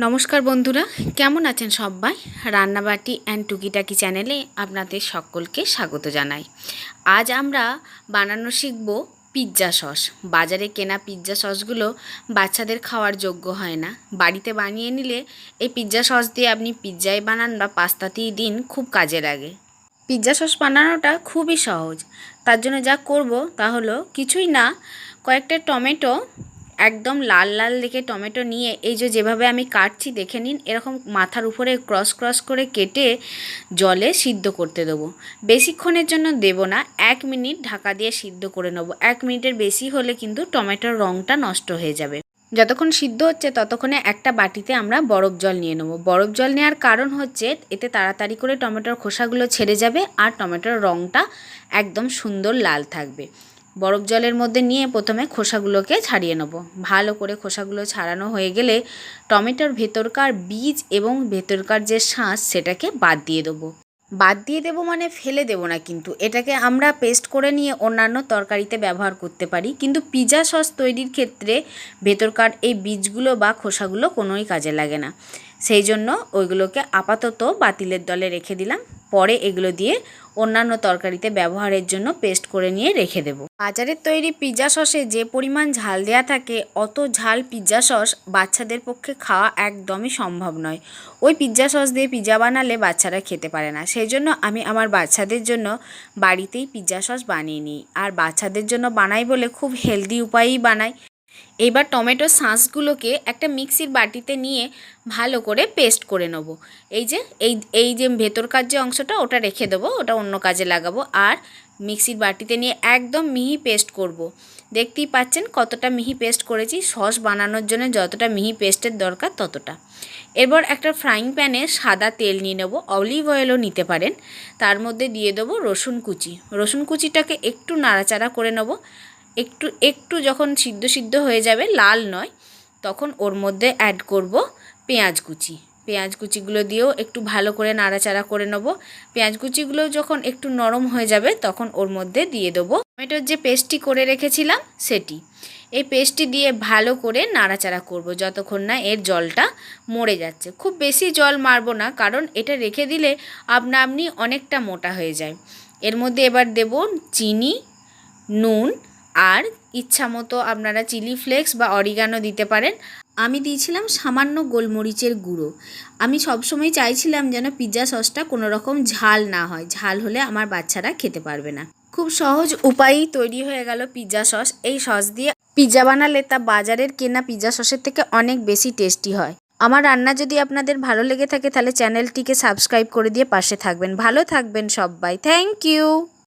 নমস্কার বন্ধুরা, কেমন আছেন সবাই? রান্নাবাটি অ্যান্ড টুকিটাকি চ্যানেলে আপনাদের সকলকে স্বাগত জানাই। আজ আমরা বানানো শিখব পিৎজা সস। বাজারে কেনা পিৎজা সসগুলো বাচ্চাদের খাওয়ার যোগ্য হয় না। বাড়িতে বানিয়ে নিলে এই পিৎজা সস দিয়ে আপনি পিৎজাই বানান বা পাস্তাতেই দিন, খুব কাজে লাগে। পিৎজা সস বানানোটা খুবই সহজ। তার জন্য যা করব তা হলো কিছুই না, কয়েকটা টমেটো, একদম লাল লাল দেখে টমেটো নিয়ে এই যেভাবে আমি কাটছি দেখে নিন, এরকম মাথার উপরে ক্রস ক্রস করে কেটে জলে সিদ্ধ করতে দেবো। বেশিক্ষণের জন্য দেব না, 1 মিনিট ঢাকা দিয়ে সিদ্ধ করে নেবো। 1 মিনিটের বেশি হলে কিন্তু টমেটোর রঙটা নষ্ট হয়ে যাবে। যতক্ষণ সিদ্ধ হচ্ছে ততক্ষণে একটা বাটিতে আমরা বরফ জল নিয়ে নেবো। বরফ জল নেওয়ার কারণ হচ্ছে এতে তাড়াতাড়ি করে টমেটোর খোসাগুলো ছেড়ে যাবে আর টমেটোর রঙটা একদম সুন্দর লাল থাকবে। বরফ জলের মধ্যে নিয়ে প্রথমে খোসাগুলোকে ছাড়িয়ে নেব। ভালো করে খোসাগুলো ছাড়ানো হয়ে গেলে টমেটোর ভেতরকার বীজ এবং ভেতরকার যে শাঁস সেটাকে বাদ দিয়ে দেবো। বাদ দিয়ে দেবো মানে ফেলে দেবো না, কিন্তু এটাকে আমরা পেস্ট করে নিয়ে অন্যান্য তরকারিতে ব্যবহার করতে পারি। কিন্তু পিৎজা সস তৈরির ক্ষেত্রে ভেতরকার এই বীজগুলো বা খোসাগুলো কোনোই কাজে লাগে না। সেই জন্য ওইগুলোকে আপাতত বাতিলের দলে রেখে দিলাম। পরে এগুলো দিয়ে অন্যান্য তরকারিতে ব্যবহারের জন্য পেস্ট করে নিয়ে রেখে দেব। বাজারের তৈরি পিৎজা সসে যে পরিমাণ ঝাল দেওয়া থাকে, অত ঝাল পিৎজা সস বাচ্চাদের পক্ষে খাওয়া একদমই সম্ভব নয়। ওই পিৎজা সস দিয়ে পিৎজা বানালে বাচ্চারা খেতে পারে না। সেই জন্য আমি আমার বাচ্চাদের জন্য বাড়িতেই পিৎজা সস বানিয়ে নিই। আর বাচ্চাদের জন্য বানাই বলে খুব হেলদি উপায়েই বানাই। এবার টমেটো সসগুলোকে একটা মিক্সির বাটিতে নিয়ে ভালো করে পেস্ট করে নেব। এই যে ভেতরকার যে অংশটা ওটা রেখে দেবো, ওটা অন্য কাজে লাগাবো। আর মিক্সির বাটিতে নিয়ে একদম মিহি পেস্ট করব। দেখতেই পাচ্ছেন কতটা মিহি পেস্ট করেছি। সস বানানোর জন্য যতটা মিহি পেস্টের দরকার ততটা। এরপর একটা ফ্রাইং প্যানে সাদা তেল নিয়ে নেব, অলিভ অয়েলও নিতে পারেন। তার মধ্যে দিয়ে দেবো রসুন কুচি। রসুন কুচিটাকে একটু নাড়াচাড়া করে নেব। একটু যখন সিদ্ধ হয়ে যাবে, লাল নয়, তখন ওর মধ্যে অ্যাড করব পেঁয়াজ কুচি। পেঁয়াজ কুচিগুলো দিয়েও একটু ভালো করে নাড়াচাড়া করে নেব। পেঁয়াজ কুচিগুলো যখন একটু নরম হয়ে যাবে তখন ওর মধ্যে দিয়ে দেবো টমেটোর যে পেস্টটি করে রেখেছিলাম সেটি। এই পেস্টটি দিয়ে ভালো করে নাড়াচাড়া করব যতক্ষণ না এর জলটা মরে যাচ্ছে। খুব বেশি জল মারবো না, কারণ এটা রেখে দিলে আপনা আপনি অনেকটা মোটা হয়ে যায়। এর মধ্যে এবার দেব চিনি, নুন, আর ইচ্ছা মতো আপনারা চিলি ফ্লেক্স বা অরিগানো দিতে পারেন। আমি দিয়েছিলাম সামান্য গোলমরিচের গুঁড়ো। আমি সবসময় চাইছিলাম যেন পিৎজা সসটা কোনো রকম ঝাল না হয়। ঝাল হলে আমার বাচ্চারা খেতে পারবে না। খুব সহজ উপায়েই তৈরি হয়ে গেল পিৎজা সস। এই সস দিয়ে পিৎজা বানালে তা বাজারের কেনা পিৎজা সসের থেকে অনেক বেশি টেস্টি হয়। আমার রান্না যদি আপনাদের ভালো লেগে থাকে তাহলে চ্যানেলটিকে সাবস্ক্রাইব করে দিয়ে পাশে থাকবেন। ভালো থাকবেন সবাই। Thank you.